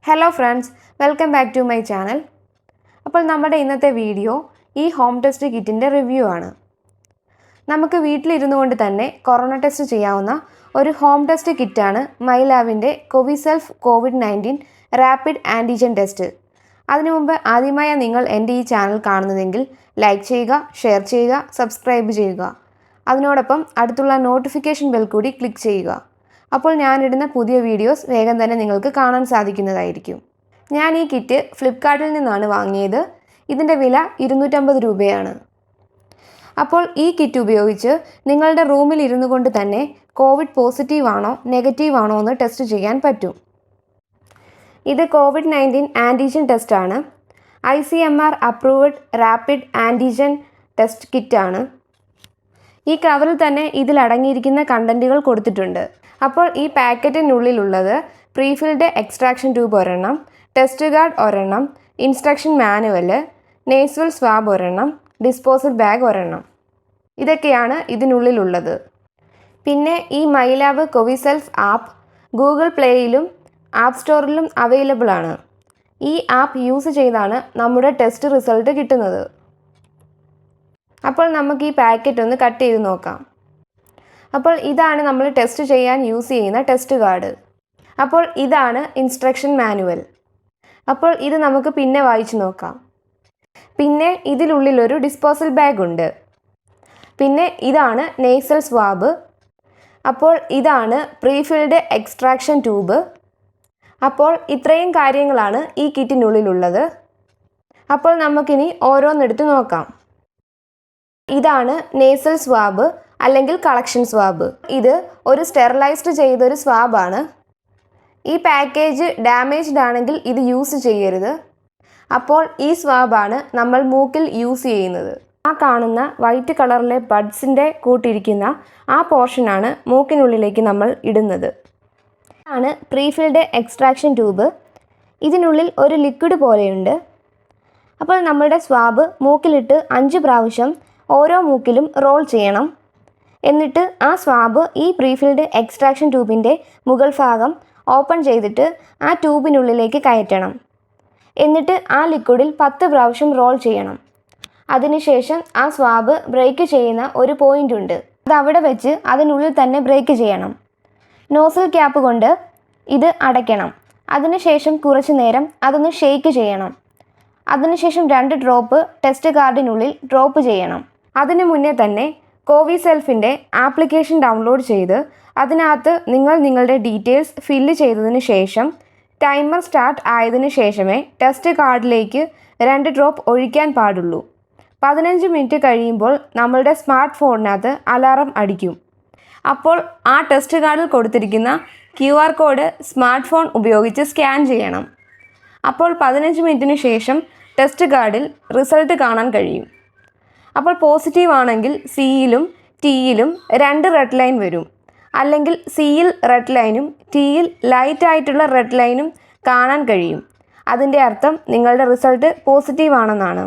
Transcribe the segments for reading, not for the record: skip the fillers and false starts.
Hello friends, welcome back to my channel. അപ്പോൾ നമ്മുടെ ഇന്നത്തെ വീഡിയോ ഈ ഹോം ടെസ്റ്റ് കിറ്റിൻ്റെ റിവ്യൂ ആണ്. നമുക്ക് വീട്ടിലിരുന്നു കൊണ്ട് തന്നെ കൊറോണ ടെസ്റ്റ് ചെയ്യാവുന്ന ഒരു ഹോം ടെസ്റ്റ് കിറ്റാണ് മൈലാവിൻ്റെ CoviSelf COVID-19 rapid antigen test. അതിനു മുമ്പ് ആദ്യമായി നിങ്ങൾ എൻ്റെ ഈ ചാനൽ കാണുന്നതെങ്കിൽ ലൈക്ക് ചെയ്യുക, ഷെയർ ചെയ്യുക, സബ്സ്ക്രൈബ് ചെയ്യുക. അതിനോടൊപ്പം അടുത്തുള്ള നോട്ടിഫിക്കേഷൻ ബെൽ കൂടി ക്ലിക്ക് ചെയ്യുക. അപ്പോൾ ഞാനിടുന്ന പുതിയ വീഡിയോസ് വേഗം തന്നെ നിങ്ങൾക്ക് കാണാൻ സാധിക്കുന്നതായിരിക്കും. ഞാൻ ഈ കിറ്റ് ഫ്ലിപ്കാർട്ടിൽ നിന്നാണ് വാങ്ങിയത്. ഇതിൻ്റെ വില 250 രൂപയാണ്. അപ്പോൾ ഈ കിറ്റ് ഉപയോഗിച്ച് നിങ്ങളുടെ റൂമിൽ ഇരുന്നു കൊണ്ട് തന്നെ കോവിഡ് പോസിറ്റീവ് ആണോ നെഗറ്റീവ് ആണോ എന്ന് ടെസ്റ്റ് ചെയ്യാൻ പറ്റും. ഇത് COVID-19 ആൻറ്റിജൻ ടെസ്റ്റാണ്. ICMR approved rapid antigen test കിറ്റാണ്. ഈ കവറിൽ തന്നെ ഇതിലടങ്ങിയിരിക്കുന്ന കണ്ടൻറ്റുകൾ കൊടുത്തിട്ടുണ്ട്. അപ്പോൾ ഈ പാക്കറ്റിനുള്ളിലുള്ളത് പ്രീഫിൽഡ് എക്സ്ട്രാക്ഷൻ ട്യൂബ് ഒരെണ്ണം, ടെസ്റ്റ് ഗാർഡ് ഒരെണ്ണം, ഇൻസ്ട്രക്ഷൻ മാനുവൽ, നേസൽ സ്വാബ് ഒരെണ്ണം, ഡിസ്പോസൽ ബാഗ് ഒരെണ്ണം. ഇതൊക്കെയാണ് ഇതിനുള്ളിലുള്ളത്. പിന്നെ ഈ മൈലാബ് കോവിസെൽഫ് ആപ്പ് ഗൂഗിൾ പ്ലേയിലും ആപ്പ് സ്റ്റോറിലും അവൈലബിൾ ആണ്. ഈ ആപ്പ് യൂസ് ചെയ്താണ് നമ്മുടെ ടെസ്റ്റ് റിസൾട്ട് കിട്ടുന്നത്. അപ്പോൾ നമുക്ക് ഈ പാക്കറ്റ് ഒന്ന് കട്ട് ചെയ്ത് നോക്കാം. അപ്പോൾ ഇതാണ് നമ്മൾ ടെസ്റ്റ് ചെയ്യാൻ യൂസ് ചെയ്യുന്ന ടെസ്റ്റ് കാർഡ്. അപ്പോൾ ഇതാണ് ഇൻസ്ട്രക്ഷൻ മാനുവൽ. അപ്പോൾ ഇത് നമുക്ക് പിന്നെ വായിച്ചു നോക്കാം. പിന്നെ ഇതിനുള്ളിലൊരു ഡിസ്പോസൽ ബാഗ് ഉണ്ട്. പിന്നെ ഇതാണ് നേസൽ സ്വാബ്. അപ്പോൾ ഇതാണ് പ്രീഫിൽഡ് എക്സ്ട്രാക്ഷൻ ട്യൂബ്. അപ്പോൾ ഇത്രയും കാര്യങ്ങളാണ് ഈ കിറ്റിനുള്ളിലുള്ളത്. അപ്പോൾ നമുക്കിനി ഓരോന്നെടുത്ത് നോക്കാം. ഇതാണ് നേസൽ സ്വാബ് അല്ലെങ്കിൽ കളക്ഷൻ സ്വാബ്. ഇത് ഒരു സ്റ്റെറിലൈസ്ഡ് ചെയ്തൊരു സ്വാബാണ്. ഈ പാക്കേജ് ഡാമേജ്ഡ് ആണെങ്കിൽ ഇത് യൂസ് ചെയ്യരുത്. അപ്പോൾ ഈ സ്വാബാണ് നമ്മൾ മൂക്കിൽ യൂസ് ചെയ്യുന്നത്. ആ കാണുന്ന വൈറ്റ് കളറിലെ ബഡ്സിൻ്റെ കൂട്ടിരിക്കുന്ന ആ പോർഷനാണ് മൂക്കിനുള്ളിലേക്ക് നമ്മൾ ഇടുന്നത്. ഇതാണ് പ്രീഫിൽഡ് എക്സ്ട്രാക്ഷൻ ട്യൂബ്. ഇതിനുള്ളിൽ ഒരു ലിക്വിഡ് പോലെയുണ്ട്. അപ്പോൾ നമ്മളുടെ സ്വാബ് മൂക്കിലിട്ട് 5 പ്രാവശ്യം ഓരോ മൂക്കിലും റോൾ ചെയ്യണം. എന്നിട്ട് ആ സ്വാബ് ഈ പ്രീഫിൽഡ് എക്സ്ട്രാക്ഷൻ ട്യൂബിൻ്റെ മുകൾ ഭാഗം ഓപ്പൺ ചെയ്തിട്ട് ആ ട്യൂബിനുള്ളിലേക്ക് കയറ്റണം. എന്നിട്ട് ആ ലിക്വിഡിൽ 10 പ്രാവശ്യം റോൾ ചെയ്യണം. അതിനുശേഷം ആ സ്വാബ് ബ്രേക്ക് ചെയ്യുന്ന ഒരു പോയിൻ്റ് ഉണ്ട്. അത് അവിടെ വെച്ച് അതിനുള്ളിൽ തന്നെ ബ്രേക്ക് ചെയ്യണം. നോസൽ ക്യാപ്പ് കൊണ്ട് ഇത് അടയ്ക്കണം. അതിനുശേഷം കുറച്ച് നേരം അതൊന്ന് ഷെയ്ക്ക് ചെയ്യണം. അതിനുശേഷം 2 ഡ്രോപ്പ് ടെസ്റ്റ് കാർഡിനുള്ളിൽ ഡ്രോപ്പ് ചെയ്യണം. അതിനു മുന്നേ തന്നെ കോവിസെൽഫിൻ്റെ ആപ്ലിക്കേഷൻ ഡൗൺലോഡ് ചെയ്ത് അതിനകത്ത് നിങ്ങളുടെ ഡീറ്റെയിൽസ് ഫില്ല് ചെയ്തതിന് ശേഷം ടൈമർ സ്റ്റാർട്ട് ആയതിനു ശേഷമേ ടെസ്റ്റ് കാർഡിലേക്ക് 2 ഡ്രോപ്പ് ഒഴിക്കാൻ പാടുള്ളൂ. 15 മിനിറ്റ് കഴിയുമ്പോൾ നമ്മളുടെ സ്മാർട്ട് ഫോണിനകത്ത് അലാറം അടിക്കും. അപ്പോൾ ആ ടെസ്റ്റ് കാർഡിൽ കൊടുത്തിരിക്കുന്ന QR കോഡ് സ്മാർട്ട് ഫോൺ ഉപയോഗിച്ച് സ്കാൻ ചെയ്യണം. അപ്പോൾ 15 മിനിറ്റിന് ശേഷം ടെസ്റ്റ് കാർഡിൽ റിസൾട്ട് കാണാൻ കഴിയും. അപ്പോൾ പോസിറ്റീവ് ആണെങ്കിൽ സിയിലും ടിയിലും 2 റെഡ് ലൈൻ വരും. അല്ലെങ്കിൽ സിയിൽ റെഡ് ലൈനും ടിയിൽ ലൈറ്റ് ആയിട്ടുള്ള റെഡ് ലൈനും കാണാൻ കഴിയും. അതിൻ്റെ അർത്ഥം നിങ്ങളുടെ റിസൾട്ട് പോസിറ്റീവ് ആണെന്നാണ്.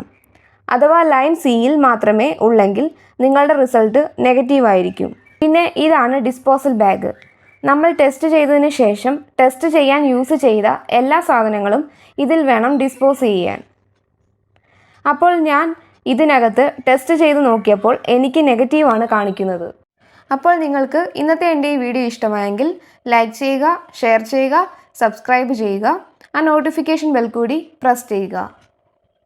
അഥവാ ലൈൻ സിയിൽ മാത്രമേ ഉള്ളെങ്കിൽ നിങ്ങളുടെ റിസൾട്ട് നെഗറ്റീവ് ആയിരിക്കും. പിന്നെ ഇതാണ് ഡിസ്പോസൽ ബാഗ്. നമ്മൾ ടെസ്റ്റ് ചെയ്തതിന് ശേഷം ടെസ്റ്റ് ചെയ്യാൻ യൂസ് ചെയ്ത എല്ലാ സാധനങ്ങളും ഇതിൽ വേണം ഡിസ്പോസ് ചെയ്യാൻ. അപ്പോൾ ഞാൻ ഇതിനകത്ത് ടെസ്റ്റ് ചെയ്ത് നോക്കിയപ്പോൾ എനിക്ക് നെഗറ്റീവാണ് കാണിക്കുന്നത്. അപ്പോൾ നിങ്ങൾക്ക് ഇന്നത്തെ എൻ്റെ ഈ വീഡിയോ ഇഷ്ടമായെങ്കിൽ ലൈക്ക് ചെയ്യുക, ഷെയർ ചെയ്യുക, സബ്സ്ക്രൈബ് ചെയ്യുക. ആ നോട്ടിഫിക്കേഷൻ ബെൽ കൂടി പ്രസ് ചെയ്യുക.